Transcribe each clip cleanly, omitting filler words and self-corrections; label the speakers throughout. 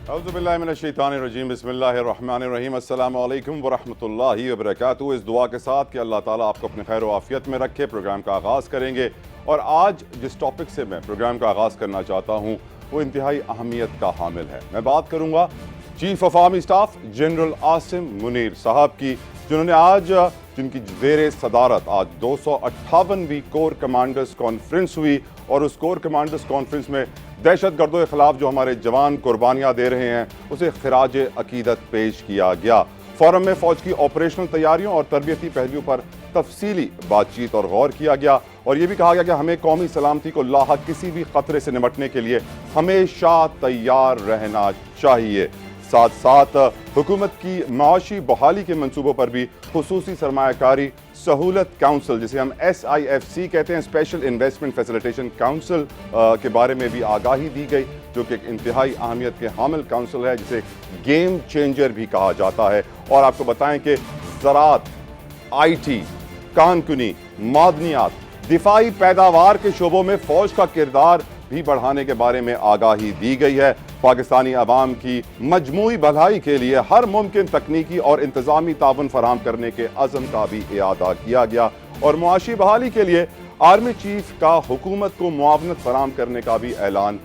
Speaker 1: औज़ुबिल्लाहिमिनश्शैतानिर्रजीम बिस्मिल्लाहिर्रहमानिर्रहीम अस्सलामु अलैकुम वरहमतुल्लाहि वबरकातुहू। इस दुआ के साथ कि अल्लाह ताला आपको अपने खैर आफ़ियत में रखे, प्रोग्राम का आगाज़ करेंगे। और आज जिस टॉपिक से मैं प्रोग्राम का आगाज़ करना चाहता हूँ वो इंतहाई अहमियत का हामिल है। मैं बात करूँगा chief of army staff general Asim Munir साहब की, जिनकी ज़ेर सदारत आज 258वीं कोर कमांडर्स कॉन्फ्रेंस हुई। और उस कोर कमांडर्स कॉन्फ्रेंस में दहशत गर्दों के खिलाफ जो हमारे जवान कुर्बानियाँ दे रहे हैं उसे खिराज अकीदत पेश किया गया। फोरम में फ़ौज की ऑपरेशनल तैयारियों और तरबियती पहलुओं पर तफसीली बातचीत और गौर किया गया। और ये भी कहा गया कि हमें कौमी सलामती को लाहक किसी भी खतरे से निपटने के लिए हमेशा तैयार रहना चाहिए। साथ साथ हुकूमत की माशी बहाली के मंसूबों पर भी खुसूसी सरमायाकारी सहूलत काउंसिल, जिसे हम SIFC कहते हैं, स्पेशल इन्वेस्टमेंट फैसिलिटेशन काउंसिल के बारे में भी आगाही दी गई, जो कि एक इंतहाई अहमियत के हामिल काउंसिल है, जिसे गेम चेंजर भी कहा जाता है। और आपको बताएं कि ज़राअत, IT, कानकुनी, मादनियात, दिफाई पैदावार के शोबों में फ़ौज का किरदार भी बढ़ाने के बारे में आगाही दी गई है। पाकिस्तानी अवाम की मजमूई भलाई के लिए हर मुमकिन तकनीकी और इंतजामी ताउन फराहम करने के अज़म का भी इआदा किया गया। और मुआशी बहाली के लिए आर्मी चीफ का हुकूमत को मुआवनत फराहम करने का भी ऐलान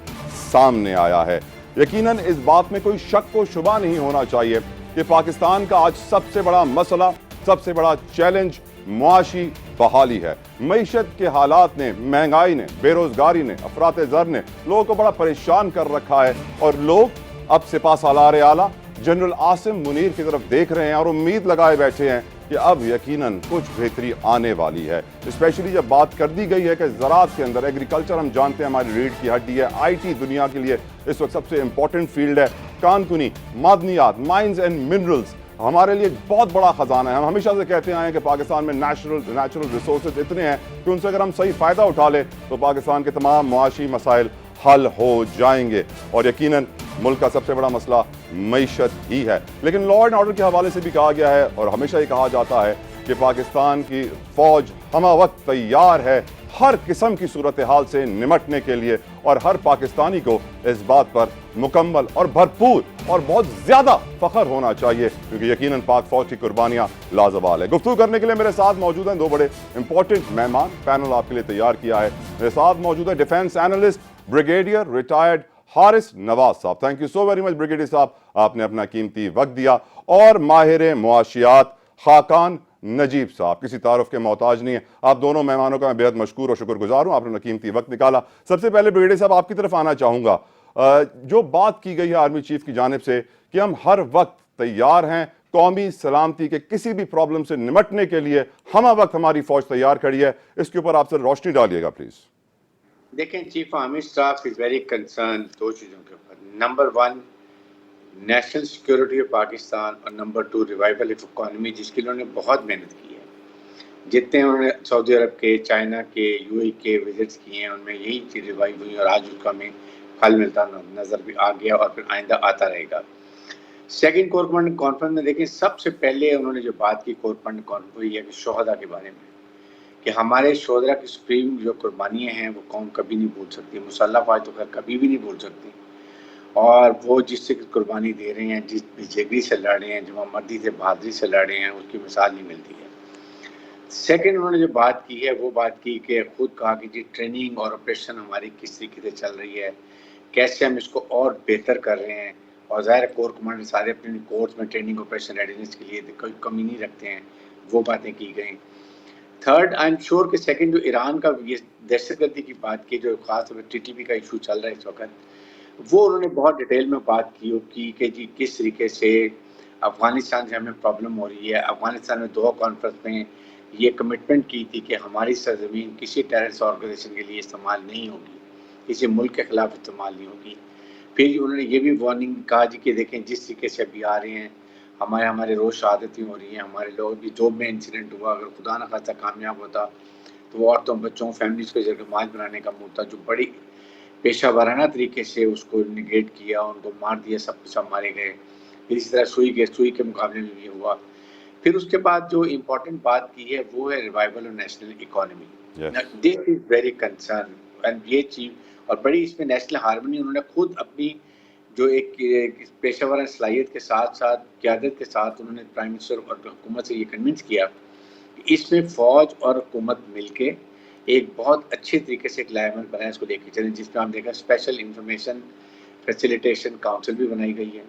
Speaker 1: सामने आया है। यकीनन इस बात में कोई शक व शुबा नहीं होना चाहिए कि पाकिस्तान का आज सबसे बड़ा मसला, सबसे बड़ा चैलेंज मुआशी बहाली है। मईशत के हालात ने, महंगाई ने, बेरोजगारी ने, अफरात ज़र ने लोगों को बड़ा परेशान कर रखा है। और लोग अब सिपहसालार आला जनरल आसिम मुनीर की तरफ देख रहे हैं और उम्मीद लगाए बैठे हैं कि अब यकीनन कुछ बेहतरी आने वाली है। स्पेशली जब बात कर दी गई है कि ज़राअत के अंदर एग्रीकल्चर, हम जानते हैं हमारी रीढ़ की हड्डी है, IT दुनिया के लिए इस वक्त सबसे इंपॉर्टेंट फील्ड है। कानकुनी, मादनियात, माइंस एंड मिनरल्स हमारे लिए एक बहुत बड़ा खजाना है। हम हमेशा से कहते आए हैं कि पाकिस्तान में नेचुरल रिसोर्सेज इतने हैं कि उनसे अगर हम सही फ़ायदा उठा लें तो पाकिस्तान के तमाम मुआशी मसाइल हल हो जाएंगे। और यकीनन मुल्क का सबसे बड़ा मसला मईशत ही है। लेकिन लॉ एंड ऑर्डर के हवाले से भी कहा गया है और हमेशा ही कहा जाता है कि पाकिस्तान की फ़ौज हमा वक्त तैयार है हर किस्म की सूरत हाल से निमटने के लिए। और हर पाकिस्तानी को इस बात पर मुकम्मल और भरपूर और बहुत ज़्यादा फ़ख्र होना चाहिए, क्योंकि यकीनन पाक फ़ौज की कुर्बानियाँ लाजवाल है। गुफ्तगू करने के लिए मेरे साथ मौजूद हैं दो बड़े इंपॉर्टेंट मेहमान, पैनल आपके लिए तैयार किया है। मेरे साथ मौजूद है defence analyst brigadier retired Haris Nawaz साहब। Thank you so very much brigadier साहब, आपने अपना कीमती वक्त दिया। और माहिर मुआशियात खाकान नजीब साहब, किसी तारुफ के मोहताज नहीं है। आप दोनों मेहमानों का मैं बेहद मशकूर और शुक्रगुजार हूँ, आपने कीमती वक्त निकाला। सबसे पहले ब्रिगेडियर साहब आपकी तरफ आना चाहूँगा। जो बात की गई है आर्मी चीफ की जानिब से कि हम हर वक्त तैयार हैं कौमी सलामती के किसी भी प्रॉब्लम से निमटने के लिए, हमा वक्त हमारी फौज तैयार खड़ी है, इसके ऊपर आप सर रोशनी डालिएगा प्लीज।
Speaker 2: देखें, chief army staff is very concern दो चीज़ों के ऊपर। Number 1 national security of Pakistan और नंबर 2 रिवाइवल ऑफ इकोनॉमी, जिसके लिए उन्होंने बहुत मेहनत की है। जितने उन्होंने सऊदी अरब के, चाइना के, UAE के विजिट्स किए हैं, उनमें यही चीज़ रिवाइव हुई और आज उसका हमें फल मिलता नज़र भी आ गया और फिर आइंदा आता रहेगा। सेकेंड कोर कमांडर कॉन्फ्रेंस में देखें, सबसे पहले उन्होंने जो बात की कोर कमांडर कॉन्फ्रेंस हुई है कि शोहदा के बारे में, कि हमारे शोहदा की सुप्रीम जो कुर्बानियाँ हैं वो कौम कभी नहीं भूल सकती। मुसल्लह फ़ौज तो खैर कभी भी नहीं भूल सकती। और वो जिससे कुर्बानी दे रहे हैं, जिस बेजगरी से लड़ रहे हैं, जो मर्दी से बहादुरी से लड़ रहे हैं, उसकी मिसाल नहीं मिलती है। सेकेंड उन्होंने जो बात की है वो बात की कि खुद कहा कि जी ट्रेनिंग और ऑपरेशन हमारी किस तरीके से चल रही है, कैसे हम इसको और बेहतर कर रहे हैं। और ज़ाहिर कोर कमांडर सारे अपने कोर्स में ट्रेनिंग ऑपरेशन रेडीनेस के लिए कोई कमी नहीं रखते हैं, वो बातें की गई। थर्ड, आई एम श्योर कि सेकंड जो ईरान का ये दहशतगर्दी की बात की, जो खास तौर पर TTP का इशू चल रहा है इस वक्त, वो उन्होंने बहुत डिटेल में बात की कि जी किस तरीके से अफ़गानिस्तान से हमें प्रॉब्लम हो रही है। अफ़गानिस्तान में 2 कॉन्फ्रेंस में ये कमिटमेंट की थी कि हमारी सरजमीन किसी टेररिस्ट ऑर्गेनाइजेशन के लिए इस्तेमाल नहीं होगी, किसी मुल्क के ख़िलाफ़ इस्तेमाल नहीं होगी। फिर उन्होंने ये भी वार्निंग कहा जी कि देखें जिस तरीके से अभी आ रहे हैं, हमारे रोज़ शहादतें हो रही हैं, हमारे लोग भी जॉब में इंसिडेंट हुआ, अगर खुदा न खास्ता कामयाब होता तो वो औरतों, बच्चों, फैमिलीज़ को जगमाल बनाने का मुद्दा जो बड़ी पेशा वाराना तरीके से उसको निगेट किया, उनको मार दिया, सब मारे गए। फिर इसी तरह सुई के मुकाबले में ये हुआ। फिर उसके बाद जो इम्पोर्टेंट बात की है वो है revival of national economy. This is very concern and ये चीज, और बड़ी इसमें नेशनल हार्मनी, उन्होंने खुद अपनी जो एक पेशेवराना सलाहियत के साथ साथ क़यादत के साथ उन्होंने प्राइम मिनिस्टर और हुकूमत से ये कन्विंस किया कि इसमें फ़ौज और हुकूमत मिलके एक बहुत अच्छे तरीके से एक लाइनमेंट बनाया, इसको लेके चलें, जिसमें हम देखा स्पेशल इंफॉर्मेशन फैसिलिटेशन काउंसिल भी बनाई गई है,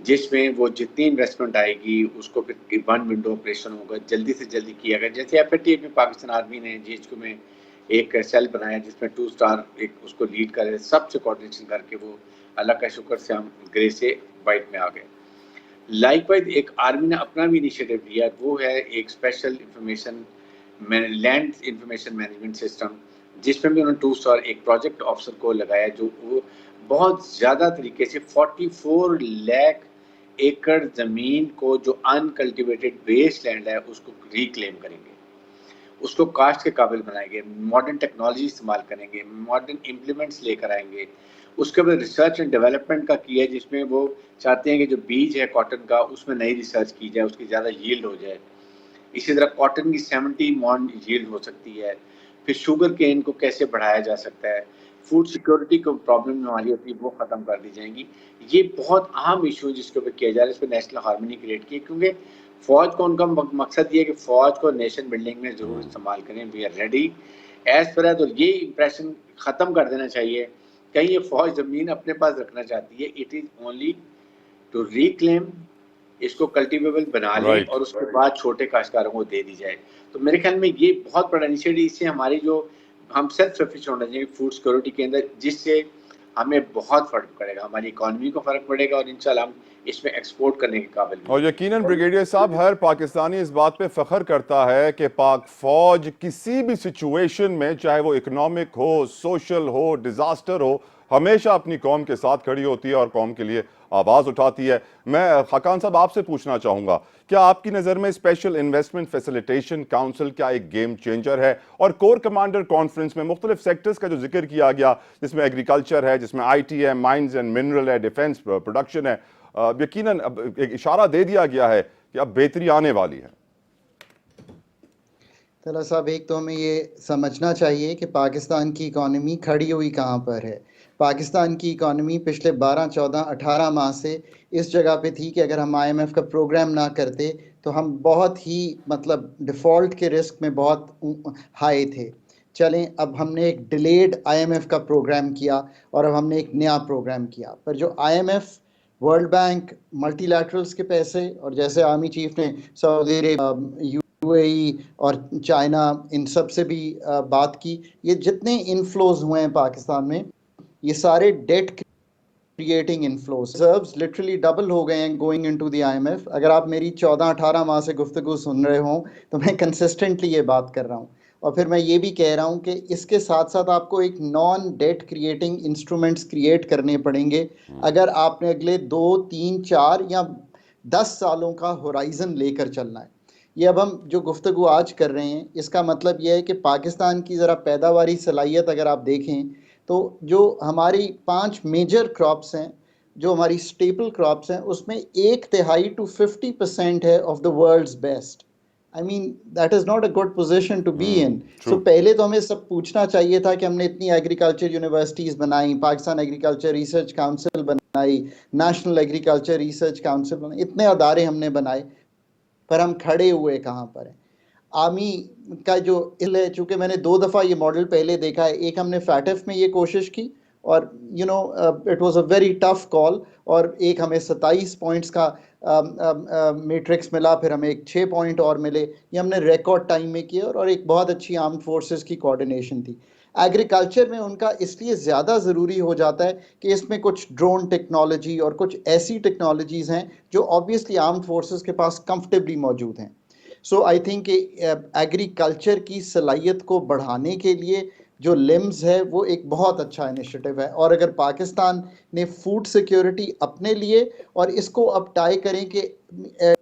Speaker 2: जिसमें वो जितनी इन्वेस्टमेंट आएगी उसको फिर वन विंडो ऑपरेशन होगा, जल्दी से जल्दी किया गया। जैसे एफएटीएफ में पाकिस्तान आर्मी ने जीएचक्यू में एक सेल बनाया जिसमें 2 स्टार एक उसको लीड करे, सबसे कोऑर्डिनेशन करके वो अल्लाह का शुक्र से हम ग्रे से वाइट में आ गए। लाइकवाइज एक आर्मी ने अपना भी इनिशिएटिव लिया, वो है एक special information land information management system, जिसमें भी उन्होंने 2 स्टार एक प्रोजेक्ट ऑफिसर को लगाया, जो वो बहुत ज़्यादा तरीके से 44 लाख एकड़ ज़मीन को जो अनकल्टिवेटेड वेस्ट लैंड है उसको रिक्लेम करेंगे, उसको काश्त के काबिल बनाएंगे, मॉडर्न टेक्नोलॉजी इस्तेमाल करेंगे, मॉडर्न इम्प्लीमेंट्स लेकर आएंगे। उसके बाद रिसर्च एंड डेवलपमेंट का किया है, जिसमें वो चाहते हैं कि जो बीज है कॉटन का उसमें नई रिसर्च की जाए, उसकी ज़्यादा यील्ड हो जाए। इसी तरह कॉटन की 70 मॉन यील्ड हो सकती है। फिर शुगर केन को कैसे बढ़ाया जा सकता है, फूड सिक्योरिटी को प्रॉब्लम हमारी होती है वो ख़त्म कर दी जाएंगी। ये बहुत अहम इशू है जिसके ऊपर किया जा रहा है, इस पर नेशनल हार्मनी क्रिएट की, क्योंकि फ़ौज का उनका मकसद ये है कि फ़ौज को नेशन बिल्डिंग में ज़रूर इस्तेमाल करें, we are ready as per. तो ये इंप्रेशन ख़त्म कर देना चाहिए कहीं ये फ़ौज ज़मीन अपने पास रखना चाहती है। It is only to reclaim, इसको कल्टिवेबल बना लें और उसके बाद छोटे काश्तकारों को दे दी जाए। तो मेरे ख्याल में ये बहुत बड़ा इनिशिएटिव, इससे हमारी जो हम सेल्फ सफिशिएंट होना चाहिए फूड सिक्योरिटी के अंदर, जिससे हमें बहुत फ़र्क पड़ेगा, हमारी इकॉनमी को फ़र्क पड़ेगा और इंशाल्लाह हम इसमें एक्सपोर्ट करने के काबिल भी।
Speaker 1: और यकीनन ब्रिगेडियर साहब, हर पाकिस्तानी इस बात पे फख्र करता है कि पाक फौज किसी भी सिचुएशन में, चाहे वो इकोनॉमिक हो, सोशल हो, डिजास्टर हो, हमेशा अपनी कौम के साथ खड़ी होती है और कौम के लिए आवाज़ उठाती है। मैं खाकान साहब आपसे पूछना चाहूँगा, क्या आपकी नज़र में स्पेशल इन्वेस्टमेंट फैसिलिटेशन काउंसिल क्या एक गेम चेंजर है? और कोर कमांडर कॉन्फ्रेंस में मुख्तलिफ सेक्टर्स का जो जिक्र किया गया, जिसमें एग्रीकल्चर है, जिसमें IT है, माइंस एंड मिनरल है, डिफेंस प्रोडक्शन है, यकीनन अब एक इशारा दे दिया गया है कि अब बेहतरी आने वाली है।
Speaker 3: तला साहब, एक तो हमें ये समझना चाहिए कि पाकिस्तान की इकॉनमी खड़ी हुई कहाँ पर है। पाकिस्तान की इकॉनमी पिछले 12, 14, 18 माह से इस जगह पे थी कि अगर हम IMF का प्रोग्राम ना करते तो हम बहुत ही मतलब डिफ़ॉल्ट के रिस्क में बहुत हाई थे। चलें, अब हमने एक डिलेड IMF का प्रोग्राम किया और अब हमने एक नया प्रोग्राम किया, पर जो IMF, वर्ल्ड बैंक, मल्टीलैटरल्स के पैसे, और जैसे आर्मी चीफ ने सऊदी अरेबिया, UAE और चाइना, इन सब से भी बात की, ये जितने इनफ्लोज हुए हैं पाकिस्तान में, ये सारे debt creating inflows, reserves literally double हो गए हैं गोइंग इनटू द IMF। अगर आप मेरी 14-18 माह से गुफ्तगू सुन रहे हो तो मैं कंसिस्टेंटली ये बात कर रहा हूँ। और फिर मैं ये भी कह रहा हूँ कि इसके साथ साथ आपको एक non debt creating instruments create करने पड़ेंगे अगर आपने अगले 2, 3, 4 या 10 सालों का होराइजन लेकर चलना है। ये अब हम जो गुफ्तगू आज कर रहे हैं, इसका मतलब ये है कि पाकिस्तान की ज़रा पैदावारी सलाहियत अगर आप देखें तो जो हमारी 5 मेजर क्रॉप्स हैं, जो हमारी स्टेपल क्रॉप्स हैं, उसमें 1/3 to 50% है of the world's best. I mean that is not a good position to be in. So पहले तो हमें सब पूछना चाहिए था कि हमने इतनी एग्रीकल्चर यूनिवर्सिटीज़ बनाई, पाकिस्तान एग्रीकल्चर रिसर्च काउंसिल बनाई, नेशनल एग्रीकल्चर रिसर्च काउंसिल बनाई, इतने अदारे हमने बनाए, पर हम खड़े हुए कहाँ पर हैं। आर्मी का जो इल है, चूँकि मैंने 2 दफ़ा ये मॉडल पहले देखा है, एक हमने फैटफ में ये कोशिश की और it was a very tough call, और एक हमें 27 पॉइंट्स का मैट्रिक्स मिला, फिर हमें एक 6 पॉइंट और मिले, ये हमने रिकॉर्ड टाइम में किए, और एक बहुत अच्छी आर्म्ड फोर्सेस की कोऑर्डिनेशन थी। एग्रीकल्चर में उनका इसलिए ज़्यादा ज़रूरी हो जाता है कि इसमें कुछ ड्रोन टेक्नोलॉजी और कुछ ऐसी टेक्नोलॉजीज़ हैं जो ऑब्वियसली आर्म्ड फोर्सेस के पास कंफर्टेबली मौजूद हैं। सो आई थिंक एग्रीकल्चर की सलाहियत को बढ़ाने के लिए जो लिम्स है वो एक बहुत अच्छा इनिशिएटिव है, और अगर पाकिस्तान ने फूड सिक्योरिटी अपने लिए और इसको अब टाई करें कि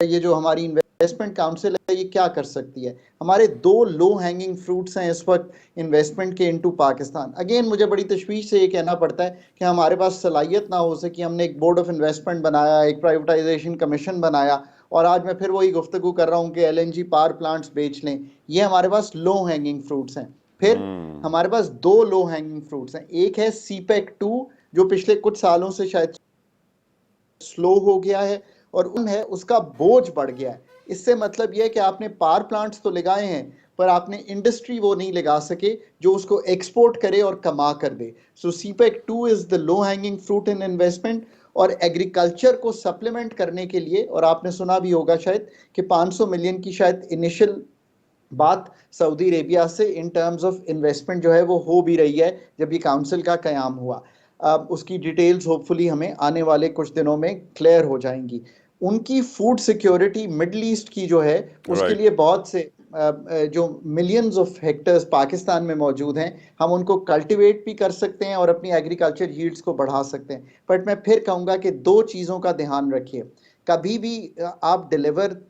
Speaker 3: ये जो हमारी इन्वेस्टमेंट काउंसिल है ये क्या कर सकती है। हमारे 2 लो हैंगिंग फ्रूट्स हैं इस वक्त इन्वेस्टमेंट के इनटू पाकिस्तान। अगेन मुझे बड़ी तशवीश से ये कहना पड़ता है कि हमारे पास सलाहियत ना हो सकी, हमने एक बोर्ड ऑफ इन्वेस्टमेंट बनाया, एक प्राइवेटाइजेशन कमीशन बनाया, और आज मैं फिर वही गुफ्तगू कर रहा हूँ कि LNG पावर प्लांट्स बेच लें। ये हमारे पास लो हैंगिंग फ्रूट्स हैं। फिर हमारे पास 2 लो हैंगिंग फ्रूट्स हैं, एक है CPEC 2 जो पिछले कुछ सालों से शायद स्लो हो गया है और उन है उसका बोझ बढ़ गया है। इससे मतलब यह है कि आपने पावर प्लांट्स तो लगाए हैं पर आपने इंडस्ट्री वो नहीं लगा सके जो उसको एक्सपोर्ट करे और कमा कर दे। So CPEC 2 is the low hanging fruit in investment और एग्रीकल्चर को सप्लीमेंट करने के लिए। और आपने सुना भी होगा शायद कि 500 मिलियन की शायद इनिशियल बात सऊदी अरेबिया से इन टर्म्स ऑफ इन्वेस्टमेंट जो है वो हो भी रही है जब ये काउंसिल का कयाम हुआ। उसकी डिटेल्स होपफुली हमें आने वाले कुछ दिनों में क्लियर हो जाएंगी। उनकी फूड सिक्योरिटी मिडल ईस्ट की जो है उसके
Speaker 1: राइट
Speaker 3: लिए बहुत से जो मिलियंस ऑफ हेक्टर्स पाकिस्तान में मौजूद हैं हम उनको कल्टीवेट भी कर सकते हैं और अपनी एग्रीकल्चर यील्ड्स को बढ़ा सकते हैं। बट मैं फिर कहूँगा कि दो चीज़ों का ध्यान रखिए। कभी भी आप डिलीवर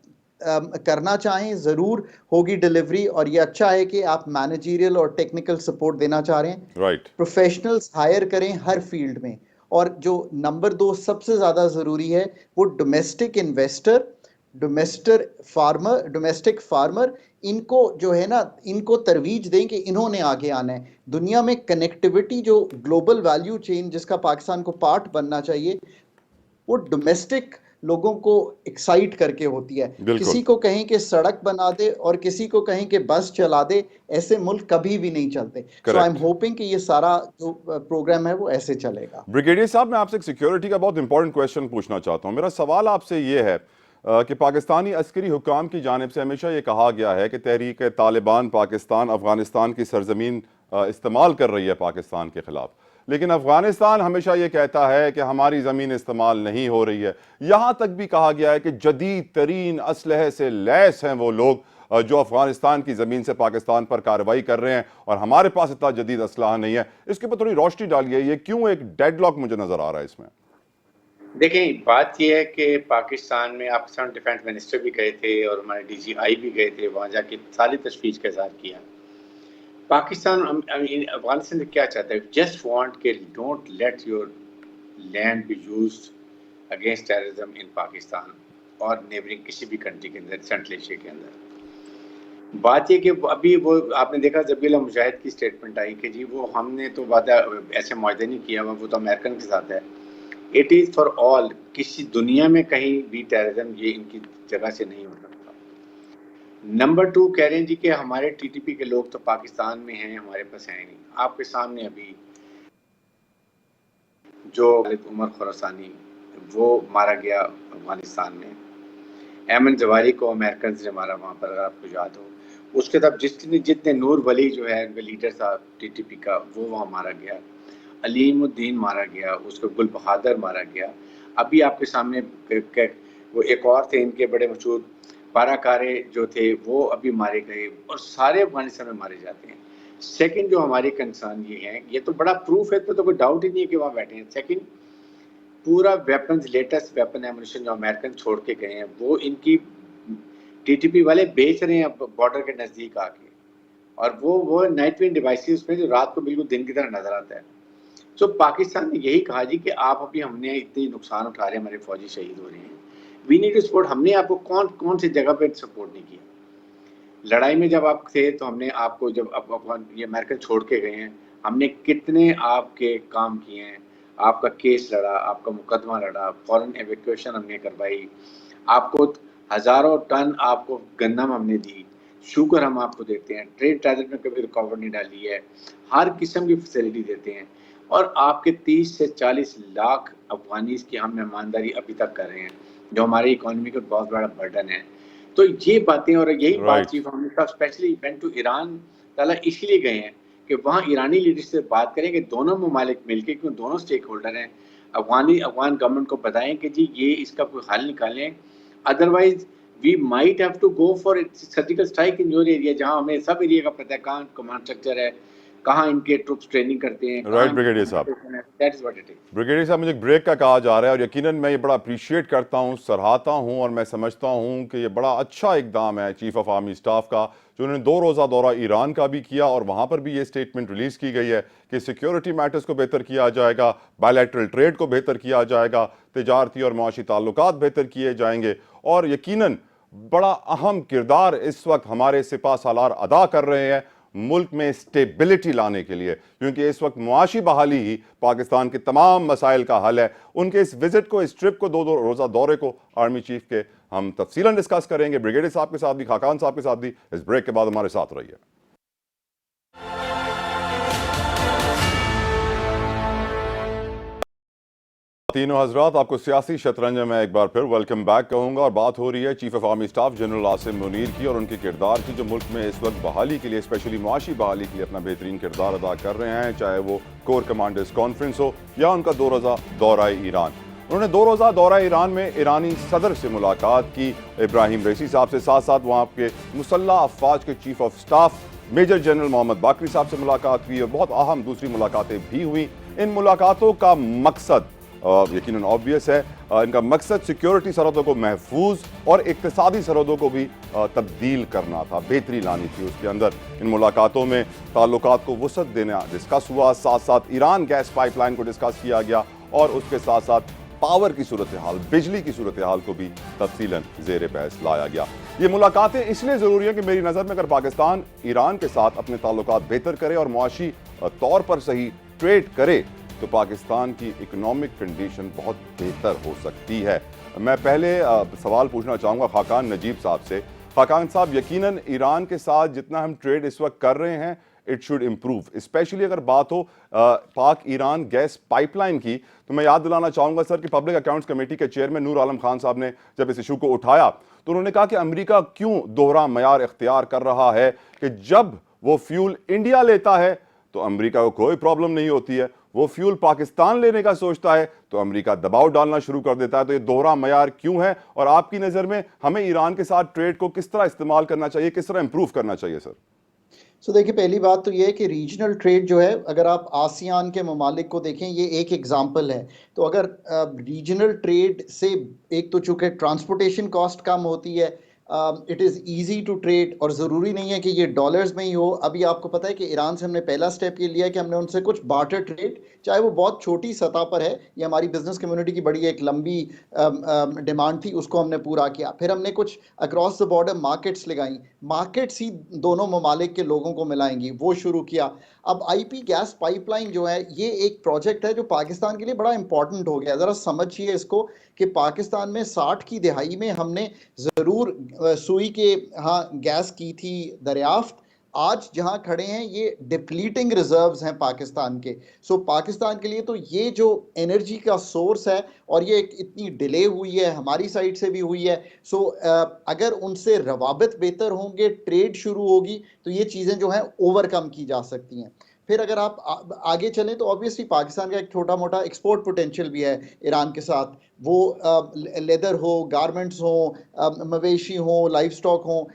Speaker 3: करना चाहें ज़रूर होगी डिलीवरी और ये अच्छा है कि आप मैनेजरियल और टेक्निकल सपोर्ट देना चाह रहे हैं।
Speaker 1: राइट
Speaker 3: प्रोफेशनल्स हायर करें हर फील्ड में। और जो नंबर 2 सबसे ज़्यादा ज़रूरी है वो डोमेस्टिक इन्वेस्टर, डोमेस्टिक फार्मर, इनको जो है ना इनको तरवीज दें कि इन्होंने आगे आना है। दुनिया में कनेक्टिविटी जो ग्लोबल वैल्यू चेन जिसका पाकिस्तान को पार्ट बनना चाहिए वो डोमेस्टिक लोगों को एक्साइट करके होती है।
Speaker 1: बिल्कुल
Speaker 3: किसी को कहें कि सड़क बना दे और किसी को कहें कि बस चला दे, ऐसे मुल्क कभी भी नहीं चलते। सो आई एम
Speaker 1: करेक्ट।
Speaker 3: होपिंग कि ये सारा जो प्रोग्राम है वो ऐसे चलेगा।
Speaker 1: ब्रिगेडियर साहब, मैं आपसे एक सिक्योरिटी का बहुत इंपॉर्टेंट क्वेश्चन पूछना चाहता हूं। मेरा सवाल आपसे ये है कि पाकिस्तानी अस्करी हुकाम की जानिब से हमेशा ये कहा गया है कि तहरीक तालिबान पाकिस्तान अफगानिस्तान की सरजमीन इस्तेमाल कर रही है पाकिस्तान के खिलाफ, लेकिन अफगानिस्तान हमेशा ये कहता है कि हमारी ज़मीन इस्तेमाल नहीं हो रही है। यहाँ तक भी कहा गया है कि जदीद तरीन असलहे से लैस हैं वो लोग जो अफगानिस्तान की ज़मीन से पाकिस्तान पर कार्रवाई कर रहे हैं और हमारे पास इतना जदीद असलहा नहीं है। इसके ऊपर थोड़ी रोशनी डालिए, ये क्यों एक डेडलॉक मुझे नज़र आ रहा है इसमें?
Speaker 2: देखें, बात यह है कि पाकिस्तान में पाकिस्तान डिफेंस मिनिस्टर भी गए थे और हमारे DGI भी गए थे, वहाँ जाके सारी तशवीश का इज़हार किया। पाकिस्तान अफगानिस्तान से क्या चाहता है? जस्ट वांट के don't let your land be used against terrorism in Pakistan और नेबरिंग किसी भी कंट्री के अंदर, सेंट्रल एशिया के अंदर। बात ये कि अभी वो आपने देखा ज़बीहुल्लाह मुजाहिद की स्टेटमेंट आई कि जी वो हमने तो वादा ऐसे मुआहदा नहीं किया हुआ, वो तो अमेरिकन के साथ है। इट इज़ फॉर ऑल, किसी दुनिया में कहीं भी टेररिज्म ये इनकी जगह से नहीं हो सकता। नंबर 2 कह रहे हैं जी कि हमारे TTP के लोग तो पाकिस्तान में हैं, हमारे पास हैं नहीं। आपके सामने अभी जो उमर खुरासानी वो मारा गया अफगानिस्तान में, एमन जवारी को अमेरिकन ने मारा वहाँ पर, अगर आपको याद हो। उसके तब जितने नूर वली जो है उनका लीडर था TTP का, वो वहाँ मारा गया। अलीमुद्दीन मारा गया, उसको गुल बहादुर मारा गया। अभी आपके सामने वो एक और थे इनके बड़े मशहूर बाराकारे जो थे, वो अभी मारे गए और सारे अफगानिस्तान में मारे जाते हैं। सेकंड जो हमारी कंसर्न ये है, ये तो बड़ा प्रूफ है, तो कोई डाउट ही नहीं है कि वहाँ बैठे हैं। सेकंड, पूरा वेपन्स, लेटेस्ट वेपन एमुनिशन जो अमेरिकन छोड़ के गए हैं वो इनकी TTP वाले बेच रहे हैं बॉर्डर के नज़दीक आके, और वो नाइट विंग डिवाइसेस उसमें जो रात को बिल्कुल दिन की तरह नजर आता है। तो पाकिस्तान ने यही कहा जी कि आप अभी हमने इतनी नुकसान उठा रहे हैं, हमारे फौजी शहीद हो रहे हैं, वी नीड टू सपोर्ट। हमने आपको कौन सी जगह पे सपोर्ट नहीं किया? लड़ाई में जब आप थे तो हमने आपको, जब आप ये अमेरिकन छोड़ के गए हैं, हमने कितने आपके काम किए हैं, आपका केस लड़ा, आपका मुकदमा लड़ा, फॉरेन एवेक्यूएशन हमने करवाई, आपको हज़ारों टन आपको गंदम हमने दी, शुगर हम आपको देते हैं, ट्रेड ट्रेजर में कभी रुकावट नहीं डाली है, हर किस्म की फैसिलिटी देते हैं, और आपके 30 से 40 लाख अफगानीज की हम मेहमानदारी अभी तक कर रहे हैं, जो हमारी इकोनॉमी का बहुत बड़ा बर्डन है। तो ये बातें, और यही बात चीफ मिनिस्टर साहब स्पेशली इवेंट टू ईरान ताला इसलिए गए हैं कि वहाँ ईरानी लीडर से बात करें कि दोनों ममालिक मिलकर, क्यों दोनों स्टेक होल्डर हैं, अफगान गवर्नमेंट को बताएं कि जी ये इसका कोई हल निकालें, otherwise we might have to go for surgical strike in your area, जहाँ हमें सब एरिया का पता है, कहाँ कमांड स्ट्रक्चर है, कहाँ इनके ट्रुप्स ट्रेनिंग करते हैं।
Speaker 1: राइट ब्रिगेडियर साहब,
Speaker 2: that is what it is.
Speaker 1: Brigadier साहब, मुझे एक ब्रेक का कहा जा रहा है और यकीनन मैं ये बड़ा अप्रिशिएट करता हूँ, सराहता हूँ और मैं समझता हूँ कि ये बड़ा अच्छा इकदाम है चीफ ऑफ आर्मी स्टाफ का, जो उन्होंने 2 रोज़ा दौरा ईरान का भी किया और वहाँ पर भी ये स्टेटमेंट रिलीज़ की गई है कि सिक्योरिटी मैटर्स को बेहतर किया जाएगा, बायलैटरल ट्रेड को बेहतर किया जाएगा, तिजारती और मुआशी ताल्लुकात बेहतर किए जाएंगे, और यकीनन बड़ा अहम किरदार इस वक्त हमारे सिपह सालार अदा कर रहे हैं। मुल्क में स्टेबिलिटी लाने के लिए, क्योंकि इस वक्त मुआशी बहाली ही पाकिस्तान के तमाम मसाइल का हल है। उनके इस विजिट को, इस ट्रिप को, दो रोज़ा दौरे को आर्मी चीफ के हम तफसीलन डिस्कस करेंगे, ब्रिगेडियर साहब के साथ भी, खाकान साहब के साथ भी। इस ब्रेक के बाद हमारे साथ रहिए। तीनों हजरात, आपको सियासी शतरंज में एक बार फिर वेलकम बैक कहूँगा। और बात हो रही है chief of army staff general Asim Munir की और उनके किरदार की, जो मुल्क में इस वक्त बहाली के लिए, स्पेशली मुआशी बहाली के लिए अपना बेहतरीन किरदार अदा कर रहे हैं, चाहे वो कोर कमांडर्स कॉन्फ्रेंस हो या उनका 2 रोज़ा दौरा ईरान। उन्होंने 2 रोज़ा दौरा ईरान में ईरानी सदर से मुलाकात की, इब्राहिम रईसी साहब से, साथ साथ वहाँ के मुसल्लह अफवाज के chief of staff major general Mohammad Bagheri साहब से मुलाकात हुई और बहुत अहम दूसरी मुलाकातें भी हुई। इन मुलाकातों का मकसद यकीनन ऑब्वियस है, इनका मकसद सिक्योरिटी सरहदों को महफूज और इक्तिसादी सरहदों को भी तब्दील करना था, बेहतरी लानी थी उसके अंदर। इन मुलाकातों में ताल्लुकात को वसअत देना डिस्कस हुआ, साथ साथ ईरान गैस पाइपलाइन को डिस्कस किया गया और उसके साथ साथ पावर की सूरत हाल, बिजली की सूरत हाल को भी तफसीलन ज़ेर बहस लाया गया। ये मुलाकातें इसलिए ज़रूरी हैं कि मेरी नज़र में अगर पाकिस्तान ईरान के साथ अपने ताल्लुकात बेहतर करे और मुआशी तौर पर सही ट्रेड करे तो पाकिस्तान की इकोनॉमिक कंडीशन बहुत बेहतर हो सकती है। मैं पहले सवाल पूछना चाहूँगा खाकान नजीब साहब से। खाकान साहब, यकीनन ईरान के साथ जितना हम ट्रेड इस वक्त कर रहे हैं, इट शुड इम्प्रूव, स्पेशली अगर बात हो पाक ईरान गैस पाइपलाइन की। तो मैं याद दिलाना चाहूँगा सर कि पब्लिक अकाउंट्स कमेटी के चेयरमैन नूर आलम खान साहब ने जब इस इशू को उठाया तो उन्होंने कहा कि अमेरिका क्यों दोहरा मयार इख्तियार कर रहा है कि जब वो फ्यूल इंडिया लेता है तो अमेरिका को कोई प्रॉब्लम नहीं होती है, वो फ्यूल पाकिस्तान लेने का सोचता है तो अमेरिका दबाव डालना शुरू कर देता है। तो ये दोहरा मयार क्यों है और आपकी नज़र में हमें ईरान के साथ ट्रेड को किस तरह इस्तेमाल करना चाहिए, किस तरह इंप्रूव करना चाहिए सर?
Speaker 3: देखिए, पहली बात तो ये है कि रीजनल ट्रेड जो है, अगर आप आसियान के ममालिक को देखें, ये एक एग्जाम्पल है। तो अगर रीजनल ट्रेड से, एक तो चूँकि ट्रांसपोर्टेशन कॉस्ट कम होती है, it is easy to trade, और ज़रूरी नहीं है कि ये डॉलर्स में ही हो। अभी आपको पता है कि ईरान से हमने पहला स्टेप ये लिया कि हमने उनसे कुछ बार्टर ट्रेड, चाहे वो बहुत छोटी सतह पर है, ये हमारी बिजनेस कम्युनिटी की बड़ी एक लंबी डिमांड थी, उसको हमने पूरा किया। फिर हमने कुछ अक्रॉस द बॉर्डर मार्केट्स लगाई, मार्केट्स ही दोनों ममालिक के लोगों को मिलाएंगी, वो शुरू किया। अब आईपी गैस पाइपलाइन जो है, ये एक प्रोजेक्ट है जो पाकिस्तान के लिए बड़ा इंपॉर्टेंट हो गया। ज़रा समझिए इसको कि पाकिस्तान में 60 की दिहाई में हमने ज़रूर सुई के हाँ गैस की थी दरियाफ्त। आज जहां खड़े हैं ये डिप्लीटिंग रिजर्व्स हैं पाकिस्तान के। पाकिस्तान के लिए तो ये जो एनर्जी का सोर्स है, और ये इतनी डिले हुई है, हमारी साइड से भी हुई है। अगर उनसे रवाबित बेहतर होंगे, ट्रेड शुरू होगी, तो ये चीज़ें जो हैं ओवरकम की जा सकती हैं। फिर अगर आप आगे चलें तो ऑब्वियसली पाकिस्तान का एक छोटा मोटा एक्सपोर्ट पोटेंशियल भी है ईरान के साथ। वो लेदर हो, गारमेंट्स हो, मवेशी हो, लाइफ स्टॉक हो,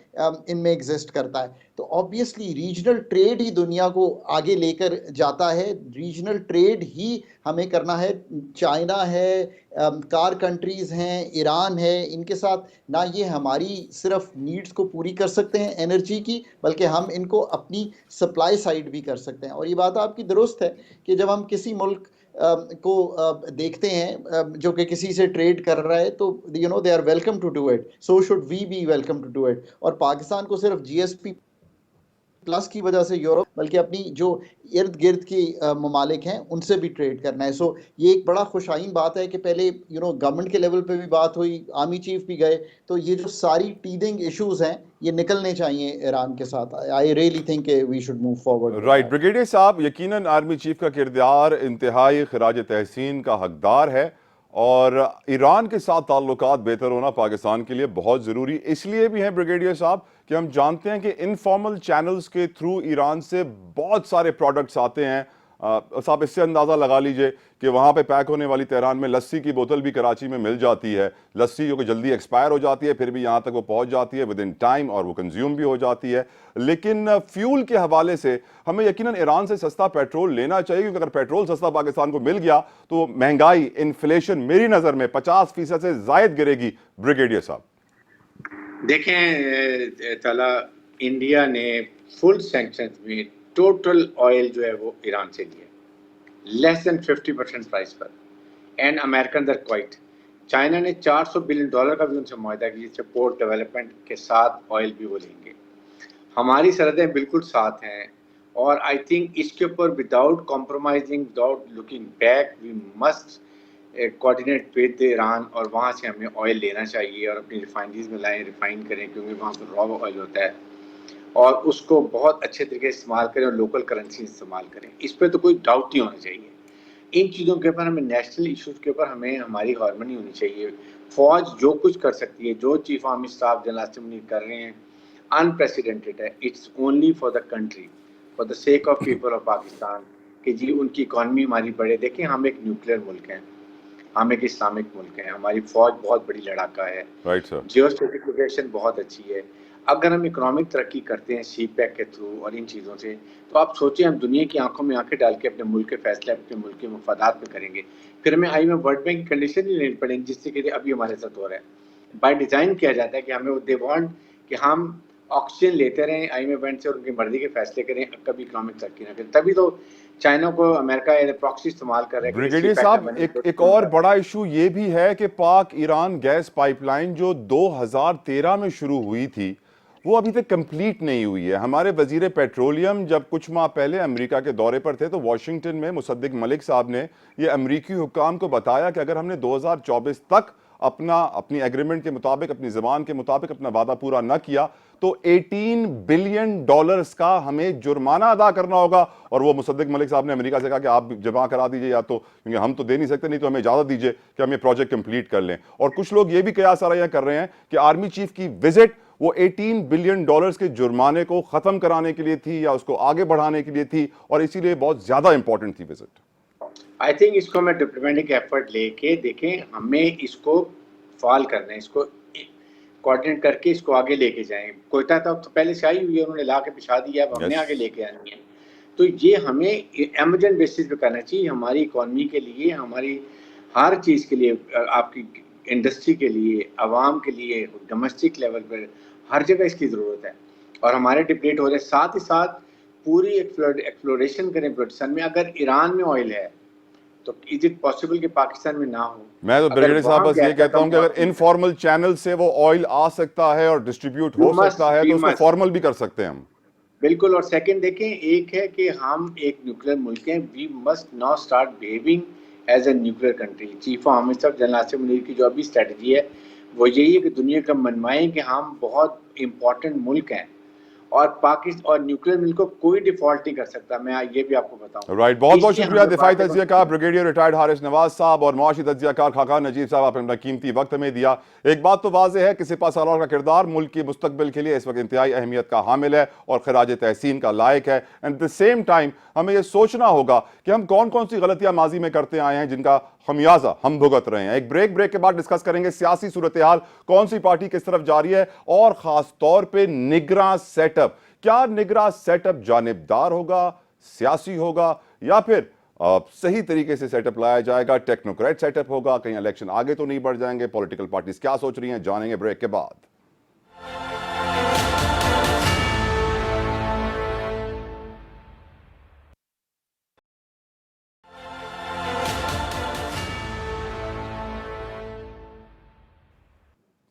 Speaker 3: इनमें एग्जिस्ट करता है। तो ऑब्वियसली रीजनल ट्रेड ही दुनिया को आगे लेकर जाता है। रीजनल ट्रेड ही हमें करना है। चाइना है, कार कंट्रीज़ हैं, ईरान है, इनके साथ ना ये हमारी सिर्फ नीड्स को पूरी कर सकते हैं एनर्जी की, बल्कि हम इनको अपनी सप्लाई साइड भी कर सकते हैं। और ये बात आपकी दुरुस्त है कि जब हम किसी मुल्क को देखते हैं जो कि किसी से ट्रेड कर रहा है, तो they are welcome to do it, so should we be welcome to do it. और पाकिस्तान को सिर्फ जीएसपी प्लस की वजह से यूरोप, बल्कि अपनी जो इर्द गिर्द की ममालिक हैं उनसे भी ट्रेड करना है। ये एक बड़ा खुशाइन बात है कि पहले गवर्नमेंट के लेवल पे भी बात हुई, आर्मी चीफ भी गए, तो ये जो सारी टीदिंग इश्यूज हैं ये निकलने चाहिए ईरान के साथ। I really think we should move forward.
Speaker 1: Right brigadier साहब, यकीनन आर्मी चीफ का किरदार इंतहाई खिराज तहसीन का हकदार है और ईरान के साथ ताल्लुकात बेहतर होना पाकिस्तान के लिए बहुत ज़रूरी इसलिए भी है ब्रिगेडियर साहब कि हम जानते हैं कि इनफॉर्मल चैनल्स के थ्रू ईरान से बहुत सारे प्रोडक्ट्स आते हैं। साहब, इससे अंदाज़ा लगा लीजिए कि वहाँ पे पैक होने वाली तेहरान में लस्सी की बोतल भी कराची में मिल जाती है। लस्सी जो कि जल्दी एक्सपायर हो जाती है, फिर भी यहाँ तक वो पहुँच जाती है विद इन टाइम और वो कंज्यूम भी हो जाती है। लेकिन फ्यूल के हवाले से हमें यकीनन ईरान से सस्ता पेट्रोल लेना चाहिए, क्योंकि अगर पेट्रोल सस्ता पाकिस्तान को मिल गया तो महंगाई, इन्फ्लेशन मेरी नज़र में 50% से ज़ायद गिरेगी। ब्रिगेडियर साहब
Speaker 2: देखें तला, इंडिया ने फुल सैंक्शंस में टोटल ऑयल जो है वो ईरान से लिया, लेस देन 50% प्राइस पर, and American there quiet. China ने $400 बिलियन का भी उनसे मुआहदा किया, जिससे पोर्ट डेवलपमेंट के साथ ऑयल भी वो लेंगे। हमारी सरहदें बिल्कुल साथ हैं, और आई थिंक इसके ऊपर without compromising, without looking back, we must coordinate with Iran, और वहाँ से हमें ऑयल लेना चाहिए और अपनी रिफाइनरीज में लाएं, रिफाइन करें, क्योंकि वहाँ पर रॉ ऑयल होता है, और उसको बहुत अच्छे तरीके से इस्तेमाल करें और लोकल करेंसी इस्तेमाल करें। इस पर तो कोई डाउट नहीं होना चाहिए। इन चीज़ों के ऊपर हमें, नेशनल इश्यूज़ के ऊपर हमें हमारी हार्मनी होनी चाहिए। फ़ौज जो कुछ कर सकती है, जो chief army staff general Asim Munir कर रहे हैं, अनप्रेसिडेंटेड है। It's only for the country, for the sake of people of Pakistan, कि जी उनकी इकॉनमी हमारी बढ़े। देखिए, हम एक न्यूक्लियर मुल्क हैं, हम एक इस्लामिक मुल्क हैं, हमारी फ़ौज बहुत बड़ी लड़ाका है,
Speaker 1: राइट सर।
Speaker 2: जियोस्टैटिक लोकेशन बहुत अच्छी है। अगर हम इकोनॉमिक तरक्की करते हैं सी पैक के थ्रू और इन चीज़ों से, तो आप सोचिए हम दुनिया की आंखों में आंखें डाल के अपने मुल्क के फैसले अपने मुल्क के मफादात में करेंगे। फिर हमें IMF वर्ल्ड बैंक की कंडीशन ही लेनी पड़ेगी, जिससे कि अभी हमारे साथ हो रहा है। बाय डिज़ाइन किया जाता है कि हमें दे वांट कि हम ऑक्सीजन लेते रहें IMF बैंक से और उनकी मर्जी के फैसले करें, कभी इकोनॉमिक तरक्की ना करें। तभी तो चाइना को अमेरिका या प्रॉक्सी इस्तेमाल कर रहा है।
Speaker 1: ब्रिगेडियर साहब, एक और बड़ा इशू ये भी है कि पाक ईरान गैस पाइपलाइन जो 2013 में शुरू हुई थी, वो अभी तक कंप्लीट नहीं हुई है। हमारे वजीर पेट्रोलियम जब कुछ माह पहले अमेरिका के दौरे पर थे, तो वॉशिंगटन में मुसद्दिक मलिक साहब ने ये अमेरिकी हुक्काम को बताया कि अगर हमने 2024 तक अपनी एग्रीमेंट के मुताबिक, अपनी ज़बान के मुताबिक अपना वादा पूरा न किया, तो $18 बिलियन का हमें जुर्माना अदा करना होगा। और वो मुसद्दिक मलिक साहब ने अमेरिका से कहा कि आप जमा करा दीजिए, या तो, क्योंकि हम तो दे नहीं सकते, नहीं तो हमें इजाज़त दीजिए कि हम ये प्रोजेक्ट कंप्लीट कर लें। और कुछ लोग ये भी कयास आराइयां कर रहे हैं कि आर्मी चीफ की विजिट वो $18 बिलियन के जुर्माने को खत्म कराने के लिए थी या उसको आगे बढ़ाने के लिए थी, और इसीलिए बहुत ज्यादा इंपॉर्टेंट थी विजिट।
Speaker 2: आई थिंक इसको मैं डिप्लोमेटिक एफर्ट लेके, देखें हमें इसको फॉल करना है, इसको कोऑर्डिनेट करके इसको आगे लेके जाएं। कोयटा तक तो पहले से आई हुई है, उन्होंने ला के पिछा दिया, अब हमने आगे लेके आनी है। तो ये हमें इमरजेंट बेसिस पे करना चाहिए, हमारी इकोनॉमी के लिए, हमारी हर चीज़ के लिए, आपकी इंडस्ट्री के लिए, आवाम के लिए, डोमेस्टिक लेवल पर हर जगह इसकी ज़रूरत है। और हमारे डिबेट हो रहे, साथ ही साथ पूरी एक्सप्लोरेशन करें प्रोडक्शन में। अगर ईरान में ऑयल है तो इज इट पॉसिबल कि पाकिस्तान में ना हो?
Speaker 1: मैं तो ब्रिगेडियर साहब बस ये कहता हूं कि अगर इनफॉर्मल चैनल से वो ऑयल आ सकता है और डिस्ट्रीब्यूट हो सकता है, तो उसको फॉर्मल भी कर सकते हैं हम।
Speaker 2: बिल्कुल। और सेकंड देखें, एक है कि हम एक न्यूक्लियर मुल्क हैं, we must now start behaving as a nuclear country. Chief of army staff general Asim Munir की जो अभी स्ट्रेटजी है वो यही है कि दुनिया का मनवाएं कि हम बहुत इंपॉर्टेंट मुल्क हैं, और पाकिस्तान और न्यूक्लियर मिल को कोई डिफॉल्ट नहीं कर सकता। मैं ये भी आपको बताऊं।
Speaker 1: राइट, बहुत बहुत शुक्रिया दिफाई तज्जियाकार ब्रिगेडियर रिटायर्ड हारिस नवाज साहब और मुआशी तज्जियाकार खाका नजीब साहब, आपने अपना कीमती वक्त हमें दिया। एक बात तो वाज़ेह है कि सिपा सालार का किरदार मुल्क की मुस्तकबिल के लिए इस वक्त इंतहाई अहमियत का हामिल है और खराज तहसीन का लायक है। And at the same time हमें यह सोचना होगा कि हम कौन कौन सी गलतियां माजी में करते आए हैं जिनका खमियाजा हम भुगत रहे हैं। एक ब्रेक के बाद डिस्कस करेंगे सियासी सूरत हाल, कौन सी पार्टी किस तरफ जा रही है, और खास तौर पर निगरां सेटअप। क्या निगरां सेटअप जानिबदार होगा, सियासी होगा, या फिर सही तरीके से सेटअप लाया जाएगा, टेक्नोक्रेट सेटअप होगा? कहीं इलेक्शन आगे तो नहीं बढ़ जाएंगे? पॉलिटिकल पार्टीज क्या सोच रही हैं, जानेंगे ब्रेक के बाद।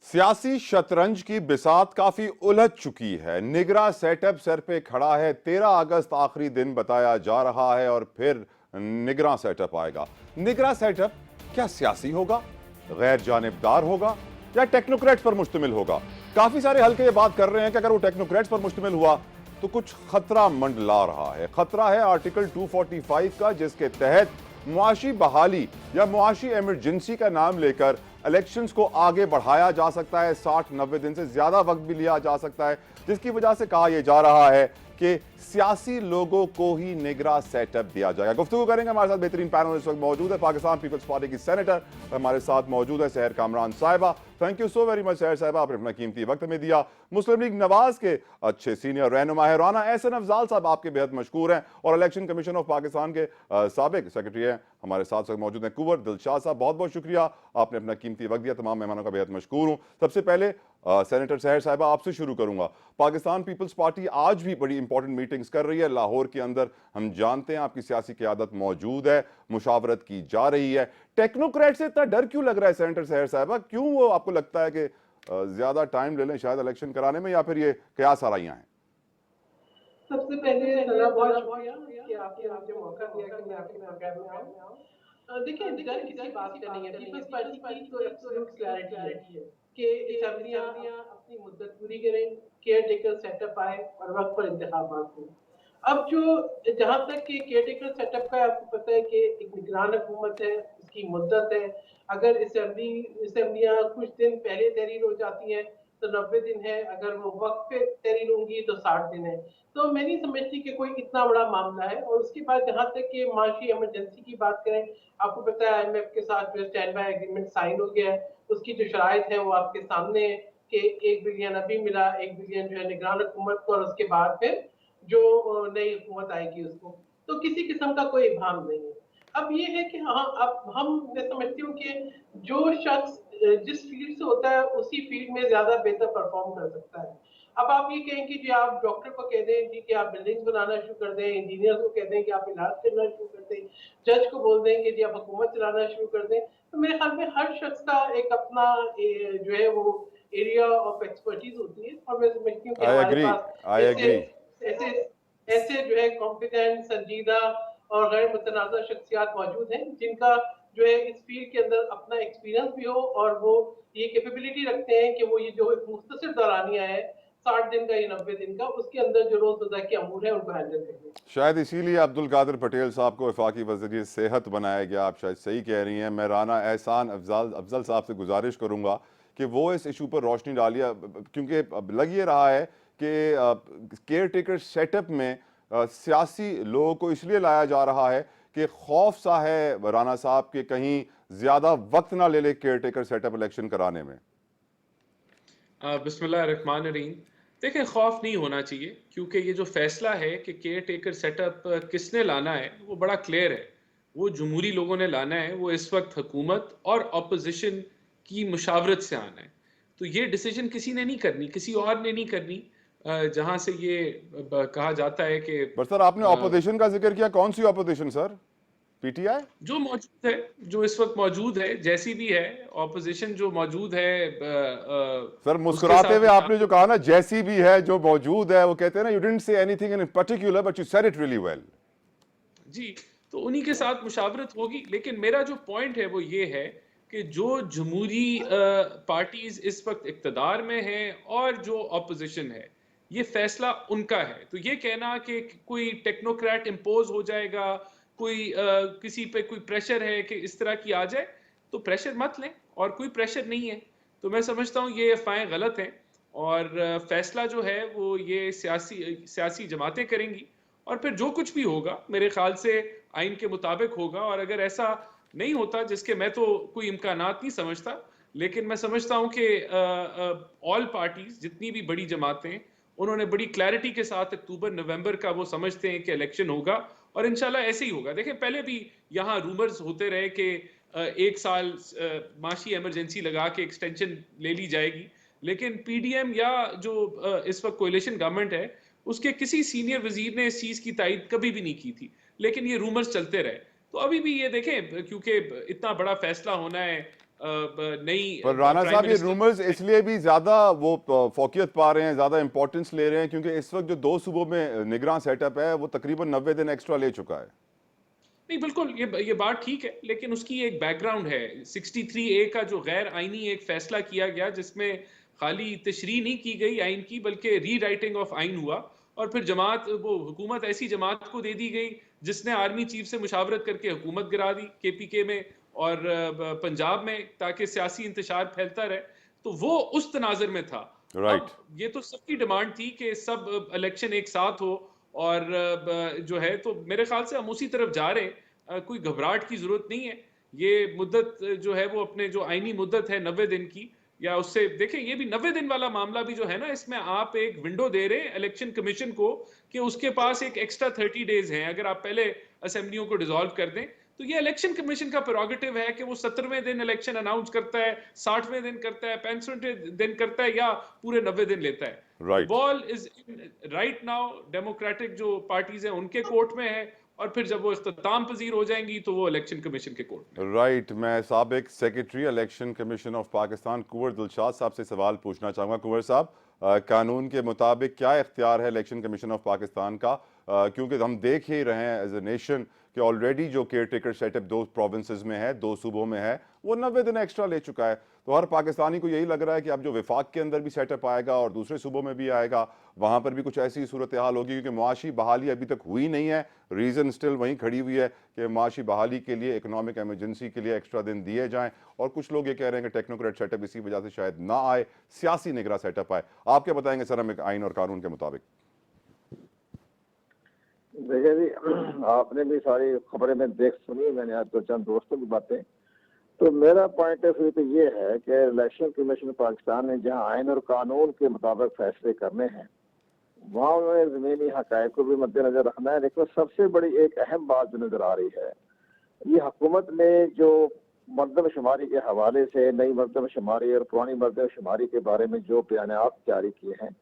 Speaker 1: सियासी शतरंज की बिसात काफी उलझ चुकी है। निगरां सेटअप सर पे खड़ा है। 13 अगस्त आखिरी दिन बताया जा रहा है और फिर निगरां सेटअप आएगा। निगरां सेटअप क्या सियासी होगा, गैर जानिबदार होगा, या टेक्नोक्रेट्स पर मुश्तमिल होगा? काफी सारे हल्के ये बात कर रहे हैं कि अगर वो टेक्नोक्रेट्स पर मुश्तमिल हुआ तो कुछ खतरा मंडला रहा है। खतरा है आर्टिकल 245 का, जिसके तहत मुआशी बहाली या मुआशी इमरजेंसी का नाम लेकर इलेक्शंस को आगे बढ़ाया जा सकता है। 60-90 दिन से ज्यादा वक्त भी लिया जा सकता है, जिसकी वजह से कहा यह जा रहा है कि सियासी लोगों को ही निगरां सेटअप दिया जाएगा। गुफ्तगू करेंगे, हमारे साथ बेहतरीन पैनल इस वक्त मौजूद है। पाकिस्तान पीपल्स पार्टी की सेनेटर हमारे साथ मौजूद है सहर कामरान साहिबा। Thank you so very much सहर साहिबा, आपने अपना कीमती वक्त हमें दिया। मुस्लिम लीग नवाज के अच्छे सीनियर रहनुमा है राना एहसन अफजाल साहब, आपके बेहद मशकूर हैं, और इलेक्शन कमीशन ऑफ पाकिस्तान के साबिक सेक्रेटरी हैं हमारे साथ मौजूद हैं कुंवर दिलशाद साहब। बहुत बहुत शुक्रिया, आपने अपना कीमती वक्त दिया। तमाम मेहमानों का बेहद मशकूर हूं। सबसे पहले सेनेटर सहर साहिबा, आपसे शुरू करूंगा। पाकिस्तान पीपल्स पार्टी आज भी बड़ी इंपॉर्टेंट मीटिंग्स कर रही है लाहौर के अंदर। हम जानते हैं आपकी सियासी क़यादत मौजूद है, मुशावरत की जा रही है। टेक्नोक्रेट से इतना डर क्यों लग रहा है सेनेटर सहर साहिबा? क्यों वो आपको लगता है कि ज्यादा टाइम ले लें शायद इलेक्शन कराने में, या फिर ये कयास आराइयां हैं?
Speaker 4: सबसे पहले सना बहुत शुक्रिया कि आपने मुझे मौका दिया कि मैं आपके प्रोग्राम में आऊँ। देखिए डर किसी बात का नहीं है। पीपल्स पार्टी की तो एब्सोल्यूट क्लैरिटी है कि असेंबलियाँ अपनी मुद्दत पूरी करें, केयर टेकर सेटअप आए और वक्त पर इंतखाबात हों। अब जो जहाँ तक कि केयर टेकर सेटअप का आपको पता है कि एक निगरान हुकूमत है, उसकी मुद्दत है। अगर असेंबलियाँ कुछ दिन पहले तहरीर हो जाती हैं तो 90 दिन है, अगर वो वक्त पे तहरीर होंगी तो 60 दिन है। तो मैं नहीं समझती कि कोई इतना बड़ा मामला है। और उसके बाद जहाँ तक कि माशी इमरजेंसी की बात करें, आपको पता है IMF के साथ जो स्टैंड बाय एग्रीमेंट साइन हो गया है। उसकी जो शराइत है वो आपके सामने है कि 1 बिलियन अभी मिला, 1 बिलियन जो है निगरान हुकूमत को, और उसके बाद फिर जो नई हुकूमत आएगी उसको। तो किसी किस्म का कोई इबाम नहीं है। अब ये है कि हाँ, अब मैं समझती हूँ कि जो शख्स जिस फील्ड से होता है उसी फील्ड में ज्यादा बेहतर परफॉर्म कर सकता है। अब आप ये कहें कि जी आप डॉक्टर को कह दें जी कि आप बिल्डिंग्स बनाना शुरू कर दें, इंजीनियर को कह दें कि आप इलाज करना शुरू कर दें, जज को बोल दें कि जी आप हुकूमत चलाना शुरू कर दें। तो मेरे ख्याल में हर शख्स का एक अपना जो है वो एरिया ऑफ एक्सपर्टीज होती है। और मैं समझती हूँ कि
Speaker 1: आई
Speaker 4: हमारे
Speaker 1: एग्री,
Speaker 4: पास
Speaker 1: आई
Speaker 4: ऐसे
Speaker 1: एग्री।
Speaker 4: ऐसे ऐसे जो है कॉम्पिटेंट, संजीदा और गैर मुतनाज़ा शख्सियात मौजूद हैं जिनका जो है इस फील्ड के अंदर अपना एक्सपीरियंस भी हो और वो ये कैपेबिलिटी रखते हैं कि वो ये जो एक मुख्तसर दौरानिया है 60 दिन का या 90 दिन का, उसके अंदर जो रोजमर्रा के अमूर है उनको हैंडल करें।
Speaker 1: शायद इसीलिए अब्दुल कादिर पटेल साहब को वफाकी वज़ीर सेहत बनाया गया। आप शायद सही कह रही हैं। मैं राना एहसान अफजल साहब से गुजारिश करूंगा कि वो इस इशू पर रोशनी डालिए, क्योंकि अब लग ये रहा है कि केयर टेकर सेटअप में सियासी लोगों को इसलिए लाया जा रहा है कि खौफ सा है राना साहब के कहीं ज़्यादा वक्त ना ले ले केयर टेकर सेटअप इलेक्शन कराने में।
Speaker 5: बिस्मिल्लाहिर्रहमानिर्रहीम। देखिए खौफ नहीं होना चाहिए, क्योंकि ये जो फैसला है कि केयर टेकर सेटअप किसने लाना है वो बड़ा क्लियर है। वो जमहूरी लोगों ने लाना है, वो इस वक्त हुकूमत और अपोजिशन की मुशावरत से आना है। तो ये डिसीजन किसी ने नहीं करनी, किसी और ने नहीं करनी। जहां से ये कहा जाता है कि
Speaker 1: पर सर आपने अपोजिशन का जिक्र किया, कौन सी अपोजिशन सर? पीटीआई
Speaker 5: जो मौजूद है, जो इस वक्त मौजूद है, जैसी भी है ऑपोजिशन जो मौजूद है,
Speaker 1: सर
Speaker 5: उसके
Speaker 1: मुस्कुराते
Speaker 5: साथ
Speaker 1: हुए आपने जो कहा ना जैसी भी है जो मौजूद है, वो कहते हैं ना, you didn't say anything in particular but you said it really well.
Speaker 5: जी, तो उन्हीं के साथ मुशावरत होगी। लेकिन मेरा जो पॉइंट है वो ये है कि जो जमहूरी पार्टीज इस वक्त इक्तदार में हैं और जो अपोजिशन है, ये फैसला उनका है। तो ये कहना कि कोई टेक्नोक्रेट इम्पोज हो जाएगा, कोई किसी पे कोई प्रेशर है कि इस तरह की आ जाए, तो प्रेशर मत लें, और कोई प्रेशर नहीं है। तो मैं समझता हूँ ये अफवाहें गलत हैं, और फैसला जो है वो ये सियासी जमातें करेंगी। और फिर जो कुछ भी होगा मेरे ख्याल से आइन के मुताबिक होगा। और अगर ऐसा नहीं होता, जिसके मैं तो कोई इम्कानात नहीं समझता, लेकिन मैं समझता हूं कि ऑल पार्टीज, जितनी भी बड़ी जमातें, उन्होंने बड़ी क्लैरिटी के साथ अक्टूबर नवंबर का वो समझते हैं कि इलेक्शन होगा, और इंशाल्लाह ऐसे ही होगा। देखें, पहले भी यहाँ रूमर्स होते रहे कि 1 साल माशी इमरजेंसी लगा के एक्सटेंशन ले ली जाएगी, लेकिन पीडीएम या जो इस वक्त कोalition गवर्नमेंट है, उसके किसी सीनियर वजीर ने इस चीज की तायद कभी भी नहीं की थी, लेकिन ये रूमर्स चलते रहे। तो अभी भी ये देखें, क्योंकि इतना बड़ा फैसला होना है, नई
Speaker 1: पर राना
Speaker 5: प्राइम
Speaker 1: साहब ये
Speaker 5: मिनिस्टर,
Speaker 1: रूमर्स इसलिए भी ज्यादा वो फोकियत पा रहे हैं, ज्यादा इंपॉर्टेंस ले रहे हैं, क्योंकि इस वक्त जो 2 सूबों में निगरान सेटअप है वो तकरीबन 90 दिन एक्स्ट्रा ले चुका है।
Speaker 5: नहीं बिल्कुल, ये बात ठीक है, लेकिन उसकी एक बैकग्राउंड है। 63A का जो गैर आईनी एक फैसला किया गया, जिसमें खाली तशरीह नहीं की गई आइन की, बल्कि री राइटिंग ऑफ आइन हुआ। और फिर वो हुकूमत ऐसी जमात को दे दी गई जिसने आर्मी चीफ से मुशावरत करके हुकूमत गिरा दी KPK में और पंजाब में, ताकि सियासी इंतशार फैलता रहे। तो वो उस तनाजर में था।
Speaker 1: राइट।
Speaker 5: अब ये तो सबकी डिमांड थी कि सब इलेक्शन एक साथ हो, और जो है, तो मेरे ख्याल से हम उसी तरफ जा रहे हैं। कोई घबराहट की जरूरत नहीं है। ये मुद्दत जो है वो अपने जो आईनी मुद्दत है 90 दिन की, या उससे देखें, ये भी 90 दिन वाला मामला भी जो है ना, इसमें आप एक विंडो दे रहे हैं इलेक्शन कमीशन को कि उसके पास एक एक्स्ट्रा 30 डेज हैं। अगर आप पहले असेंबलियों को डिसॉल्व कर दें, तो ये इलेक्शन कमीशन का प्रोरोगेटिव है कि वो 17वें दिन इलेक्शन अनाउंस करता है, 60वें दिन करता है, 65वें दिन करता है, या पूरे 90 दिन लेता है।
Speaker 1: Right.
Speaker 5: Ball is right now democratic जो पार्टीज हैं उनके कोर्ट में है, और फिर जब वो इख्तिताम पजीर हो जाएंगी तो वो इलेक्शन कमीशन के कोर्ट में।
Speaker 1: राइट। मैं साबिक secretary election commission of Pakistan Kunwar Dilshad साहब से सवाल पूछना चाहूँगा। कुंवर साहब, कानून के मुताबिक क्या इख्तियार है इलेक्शन कमीशन ऑफ पाकिस्तान का, क्योंकि हम देख ही रहे हैं एज ए नेशन कि ऑलरेडी जो केयर टेकर सेटअप 2 प्रोविंसेस में है, 2 सूबों में है, वो 90 दिन एक्स्ट्रा ले चुका है। तो हर पाकिस्तानी को यही लग रहा है कि अब जो विफाक के अंदर भी सेटअप आएगा और दूसरे सूबों में भी आएगा, वहाँ पर भी कुछ ऐसी सूरत हाल होगी, क्योंकि मुआशी बहाली अभी तक हुई नहीं है। रीज़न स्टिल वहीं खड़ी हुई है कि मुआशी बहाली के लिए, इकोनॉमिक एमरजेंसी के लिए एक्स्ट्रा दिन दिए जाएँ, और कुछ लोग ये कह रहे हैं कि टेक्नोक्रेट सेटअप इसी वजह से शायद ना आए, सियासी निगरान सेटअप आए। आप क्या बताएंगे सर हमें आइन और कानून के मुताबिक?
Speaker 6: देखिए जी, आपने भी सारी खबरें में देख सुनी, मैंने आज तो चंद दोस्तों की बातें। तो मेरा पॉइंट ऑफ व्यू तो ये है कि इलेक्शन कमीशन पाकिस्तान ने जहां आइन और कानून के मुताबिक फैसले करने हैं, वहाँ उन्होंने ज़मीनी हक़ाइक़ को भी मद्देनजर रखना है। लेकिन सबसे बड़ी एक अहम बात जो नजर आ रही है, ये हुकूमत ने जो मरदमशुमारी के हवाले से नई मरदमशुमारी और पुरानी मरदमशुमारी के बारे में जो बयानात जारी किए हैं,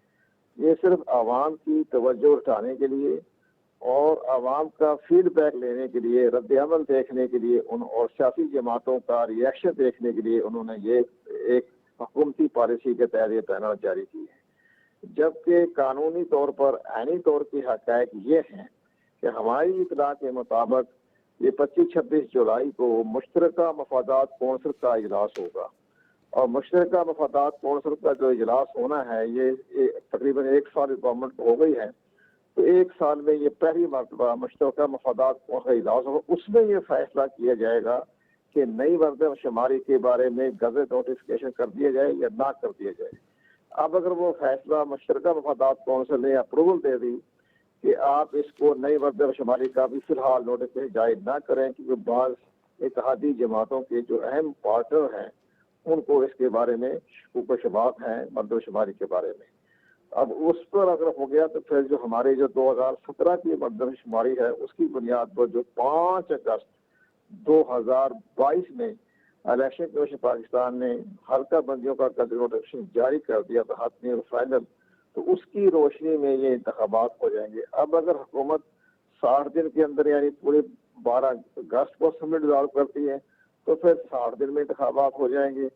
Speaker 6: ये सिर्फ आवाम की तवज्जो उठाने के लिए और आवाम का फीडबैक लेने के लिए, रद्द-ए-अमल देखने के लिए और सियासी जमातों का रिएक्शन देखने के लिए उन्होंने ये एक हुकूमती पॉलिसी के तहत ये बयानात जारी की है। जबकि कानूनी तौर पर, आईनी तौर की हक़ाइक़ ये हैं कि हमारी इत्तला के मुताबिक ये 25-26 जुलाई को मुश्तरका मफादात कौंसिल का इजलास होगा, और मुश्तरका मफादात कौंसिल का जो इजलास होना है, ये तकरीबन 1 साल गवर्नमेंट को हो गई है, तो 1 साल में ये पहली मरतबा मुश्तरका मफादात कौंसिल का इजलास होगा। उसमें ये फैसला किया जाएगा कि नई मरदमशुमारी के बारे में गज़ट नोटिफिकेशन कर दिया जाए या ना कर दिया जाए। अब अगर वो फैसला मुश्तरका मफादात कौंसिल ने अप्रूवल दे दी कि आप इसको नई मरदमशुमारी का भी फिलहाल नोटिफिकेशन जारी ना करें, क्योंकि बाज़ इत्तेहादी जमातों के जो अहम पार्टनर हैं उनको इसके बारे में शुक व शुबात हैं मरदमशुमारी के बारे में। अब उस पर अगर हो गया तो फिर जो हमारे जो 2017 की मरदमशुमारी है, उसकी बुनियाद पर जो 5 अगस्त 2022 में इलेक्शन कमीशन पाकिस्तान ने हल्का बंदियों का गज़ट नोटिफिकेशन जारी कर दिया था, हतमी और फाइनल, तो उसकी रोशनी में ये इंतखाबात हो जाएंगे। अब अगर हुकूमत 60 दिन के अंदर यानी पूरे 12 अगस्त को असेंबली डिसॉल्व करती है तो फिर 60 दिन में इंतखाबात हो जाएंगे।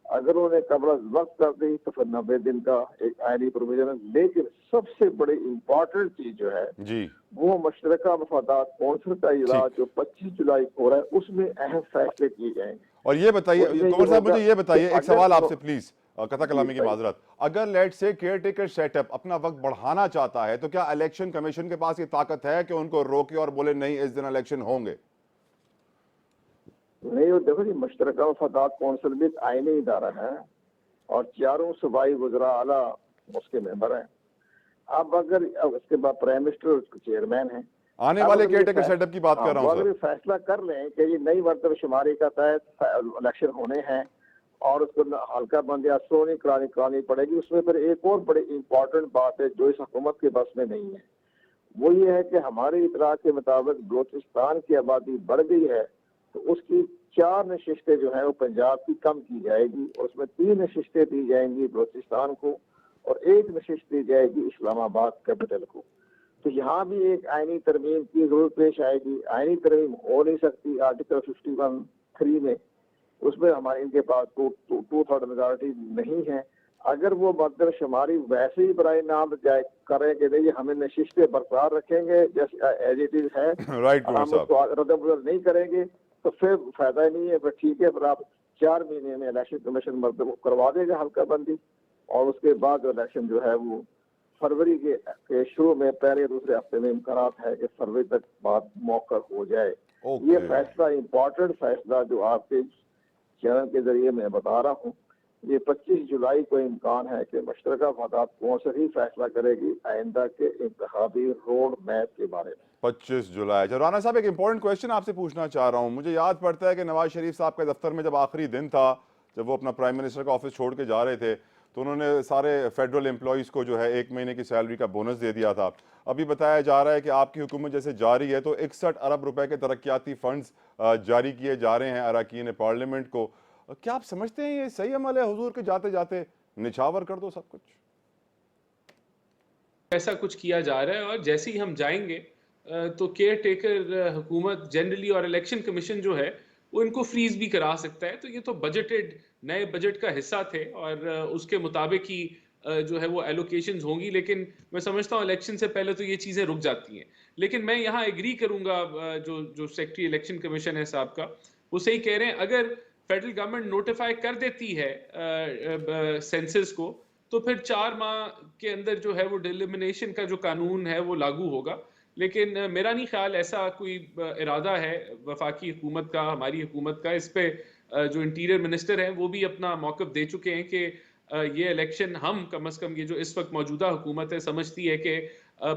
Speaker 6: अगर उन्हें कबल वक्त कर दी तो फिर 90 दिन का एक आईनी प्रोविजन है। लेकिन सबसे बड़ी इम्पोर्टेंट चीज जो है
Speaker 1: जी,
Speaker 6: वो मुश्तरका मफादात कौंसिल का इजलास जो 25 जुलाई को हो रहा है, उसमें अहम फैसले किए जाएंगे।
Speaker 1: और ये बताइए कुंवर साहब, मुझे ये बताइए, एक सवाल आपसे प्लीज, कथा कलामी की माजरत, अगर लेट से केयर टेकर सेटअप अपना वक्त बढ़ाना चाहता है तो क्या इलेक्शन कमीशन के पास ये ताकत है कि उनको रोके और बोले नहीं इस दिन इलेक्शन होंगे?
Speaker 6: नहीं, वो देखो जी, मुश्तरका मफादात कौंसिल भी एक आईनी इदारा है और चारों सूबाई वज़रा आला उसके मेंबर हैं। अब अगर उसके बाद प्राइम मिनिस्टर उसके चेयरमैन हैं।
Speaker 1: आने वाले केयर टेकर सेटअप की बात कर रहा हूँ
Speaker 6: अगर फैसला कर लें कि ये नई मरदमशुमारी का तहत इलेक्शन होने हैं और उसको हल्का बंदी असरों करानी पड़ेगी, उसमें फिर एक और बड़ी इंपॉर्टेंट बात है जो इस हुकूमत के बस में नहीं है। वो ये है कि हमारी इतला के मुताबिक बलोचिस्तान की आबादी बढ़ गई है, तो उसकी 4 नशिस्तें जो है वो पंजाब की कम की जाएगी और उसमें 3 नशिस्तें दी जाएंगी बलोचिस्तान को और 1 नशिस्त दी जाएगी इस्लामाबाद कैपिटल को। तो यहाँ भी एक आईनी तरमीम की जरूरत पेश आएगी। आईनी तरमीम हो नहीं सकती आर्टिकल 51(3) में, उसमें हमारे इनके पास 2/3 मेजॉरिटी नहीं है। अगर वो मरदमशुमारी वैसे ही बराए नाम जाए करेंगे, नहीं हमें नशिस्तें बरकरार रखेंगे जैसे एज इट इज है, हम उसको रद्द-ए-बदल नहीं करेंगे तो फिर फायदा ही नहीं है। फिर ठीक है, फिर आप 4 महीने में इलेक्शन कमीशन मरदम करवा देगा हल्का बंदी और उसके बाद जो इलेक्शन जो है वो फरवरी के शुरू में पहले दूसरे हफ्ते में इम्कानात है कि फरवरी तक बात मौका हो जाए। ये फैसला इम्पोर्टेंट फैसला जो आपके चैनल के जरिए मैं बता रहा हूँ, ये 25 जुलाई को इम्कान है कि मुश्तरका मफादात कौंसिल ही फैसला करेगी आइंदा के इंतखाबी रोड मैप के बारे में।
Speaker 1: 25 जुलाई। राना साहब, एक इंपॉर्टेंट क्वेश्चन आपसे पूछना चाह रहा हूँ। मुझे याद पड़ता है कि नवाज शरीफ साहब के दफ्तर में जब आखिरी दिन था, जब वो अपना प्राइम मिनिस्टर का ऑफिस छोड़ के जा रहे थे, तो उन्होंने सारे फेडरल एम्प्लॉयज़ को जो है 1 महीने की सैलरी का बोनस दे दिया था। अभी बताया जा रहा है कि आपकी हुकूमत जैसे जारी है तो 61 अरब रुपए के तरक्याती फंड्स जारी किए जा रहे हैं अरकान पार्लियामेंट को। क्या आप समझते हैं ये सही अमल है हुजूर के जाते जाते निछावर कर दो सब कुछ?
Speaker 5: ऐसा कुछ किया जा रहा है और जैसे ही हम जाएंगे तो केयर टेकर हुकूमत जनरली और इलेक्शन कमीशन जो है वो इनको फ्रीज भी करा सकता है। तो ये तो बजटेड नए बजट का हिस्सा थे और उसके मुताबिक ही जो है वो एलोकेशंस होंगी, लेकिन मैं समझता हूँ इलेक्शन से पहले तो ये चीज़ें रुक जाती हैं। लेकिन मैं यहाँ एग्री करूँगा, जो सेक्रेटरी इलेक्शन कमीशन है साहब का, वो सही कह रहे हैं। अगर फेडरल गवर्नमेंट नोटिफाई कर देती है सेंसस को, तो फिर 4 माह के अंदर जो है वो डिलिमिनेशन का जो कानून है वो लागू होगा। लेकिन मेरा नहीं ख्याल ऐसा कोई इरादा है वफाकी हुकूमत का, हमारी हुकूमत का। इस पे जो इंटीरियर मिनिस्टर हैं वो भी अपना मौक़िफ़ दे चुके हैं कि ये इलेक्शन हम कम अज़ कम ये जो इस वक्त मौजूदा हुकूमत है समझती है कि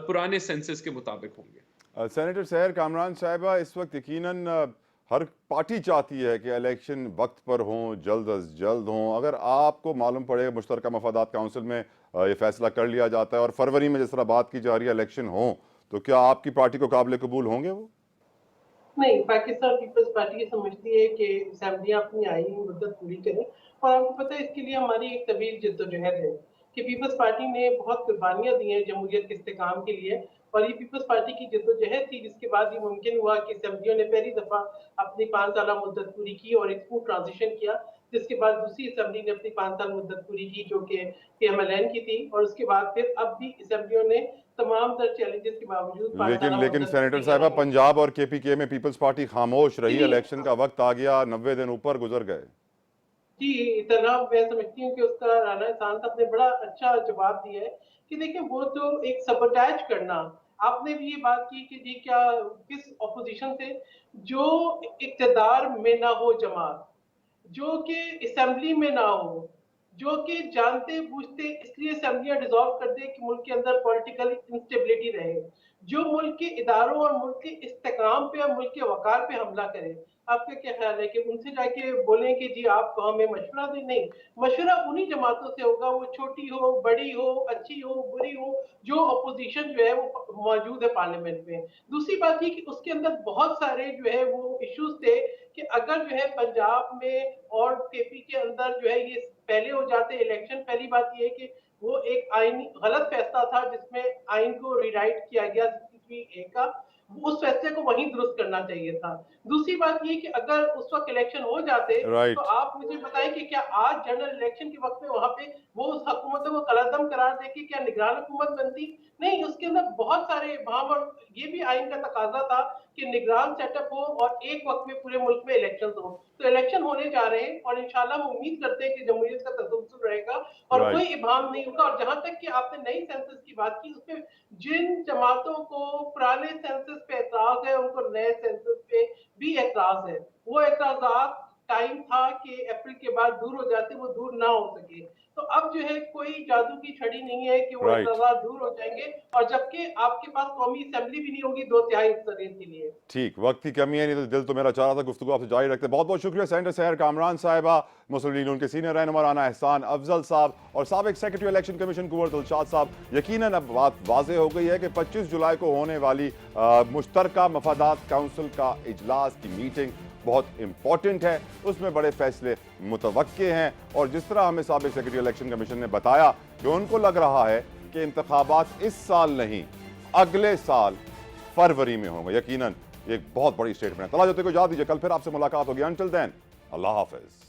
Speaker 5: पुराने सेंसस के मुताबिक होंगे।
Speaker 1: सेनेटर सहर कामरान साहिबा, इस वक्त यकीनन हर पार्टी चाहती है कि इलेक्शन वक्त पर हों, जल्द अज जल्द हों। अगर आपको मालूम पड़े मुश्तरका मफादात काउंसिल में ये फैसला कर लिया जाता है और फरवरी में जिस तरह बात की जा रही है इलेक्शन हो, तो क्या आपकी पार्टी को काबिल कबूल होंगे वो?
Speaker 4: नहीं, पाकिस्तान पीपल्स पार्टी ये समझती है कि असेंबलियां अपनी आईनी मुद्दत पूरी करें, और आपको पता है इसके लिए हमारी एक तवील जद्दोजहद है कि पीपल्स पार्टी ने बहुत कुर्बानियां दी हैं जमहूरियत के इस्तेकाम के लिए, और ये पीपल्स पार्टी की जद्दोजहद थी जिसके बाद ये मुमकिन हुआ कि असेंबलियों ने पहली दफा अपनी 5 साल मुद्दत पूरी की और एक स्मूथ ट्रांजिशन किया, जिसके बाद दूसरी असेंबली ने अपनी 5 साल मुद्दत पूरी की जो कि PMLN की थी, और उसके बाद फिर अब भी असेंबलियों ने तमाम तर चैलेंजेस के बावजूद
Speaker 1: लेकिन सेनेटर साहिबा, पंजाब और KPK में पीपल्स पार्टी खामोश रही। इलेक्शन का वक्त आ गया, 90 दिन ऊपर गुजर गए।
Speaker 4: जी, इतना मैं समझती हूँ कि उसका राना एहसान साहब ने बड़ा अच्छा जवाब दिया है कि देखिए वो तो एक सबोटैज करना, आपने भी ये बात की कि जी क्या किस ऑपोजिशन से जो इक्तदार में ना हो जमात, जो कि असेंबली में ना हो, जो कि जानते बूझते इसलिए असेंबलियां डिसॉल्व कर दे कि मुल्क के अंदर पॉलिटिकल इंस्टेबिलिटी रहे, जो मुल्क के इदारों और मुल्क के इस्तेकाम पे और मुल्क के वकार पे हमला करे। आपका क्या ख्याल है कि उनसे जाके बोलें कि जी आप हमें मशवरा दें? नहीं, मशवरा उन्हीं जमातों से होगा, वो छोटी हो, बड़ी हो, अच्छी हो, बुरी हो, जो अपोजिशन जो है वो मौजूद है पार्लियामेंट में। दूसरी बात ये कि उसके अंदर बहुत सारे जो है वो इश्यूज थे कि अगर जो है पंजाब में और KP के अंदर जो है ये पहले हो जाते इलेक्शन, पहली बात ये है कि वो एक आईनी गलत फैसला था जिसमें आइन को रीराइट किया गया 63A का, उस फैसले को वहीं दुरुस्त करना चाहिए था। दूसरी बात ये कि अगर उस वक्त इलेक्शन हो जाते तो आप मुझे बताएं कि क्या आज जनरल इलेक्शन के वक्त में वहां पे वो उस हुकूमतों को कलअदम करार देके क्या निगरान हुकूमत बनती? नहीं, उसके अंदर बहुत सारे वहां पर ये भी आइन का तकाजा था कि निगरान सेटअप हो और एक वक्त में पूरे मुल्क में इलेक्शन हो। तो इलेक्शन होने जा रहे हैं और इंशाल्लाह हम उम्मीद करते हैं कि जमहूरियत का तसल्सल रहेगा और कोई इबाम नहीं होगा। और जहां तक कि आपने नई सेंसस की बात की, उसमें जिन जमातों को पुराने सेंसस पे एतराज है उनको नए सेंसस पे भी एतराज है। वो एतराजात टाइम था कि अप्रैल के बाद दूर हो जाते, वो दूर ना हो सके। तो अब जो है कोई जादू की छड़ी नहीं है कि वो एतराजात दूर हो जाएंगे, और जबकि आपके पास कौमी असेंबली भी नहीं होगी 2/3 अक्सरियत के लिए।
Speaker 1: ठीक, वक्त की कमी है, नहीं तो दिल तो मेरा चाह रहा था गुफ्तगू आपसे जारी रखते। बहुत बहुत शुक्रिया सेनेटर सहर कामरान साहिबा, मुस्लिम लीग उनके सीनियर रहनुमा राना एहसान अफजल साहब और साबिक सेक्रेटरी इलेक्शन कमीशन कुंवर दिलशाद साहब। यकीनन अब बात वाज़ेह हो गई है कि 25 जुलाई को होने वाली मुश्तरका मफादात काउंसिल का इजलास की मीटिंग बहुत इंपॉर्टेंट है, उसमें बड़े फैसले मुतवक्के हैं। और जिस तरह हमें साबिक सेक्रेटरी इलेक्शन कमीशन ने बताया कि उनको लग रहा है कि इंतखाबात इस साल नहीं अगले साल फरवरी में होंगे, यकीनन एक बहुत बड़ी स्टेटमेंट है। तला जोते को इजाज़त दीजिए, कल फिर आपसे मुलाकात होगी। अंटिल देन अल्लाह हाफिज।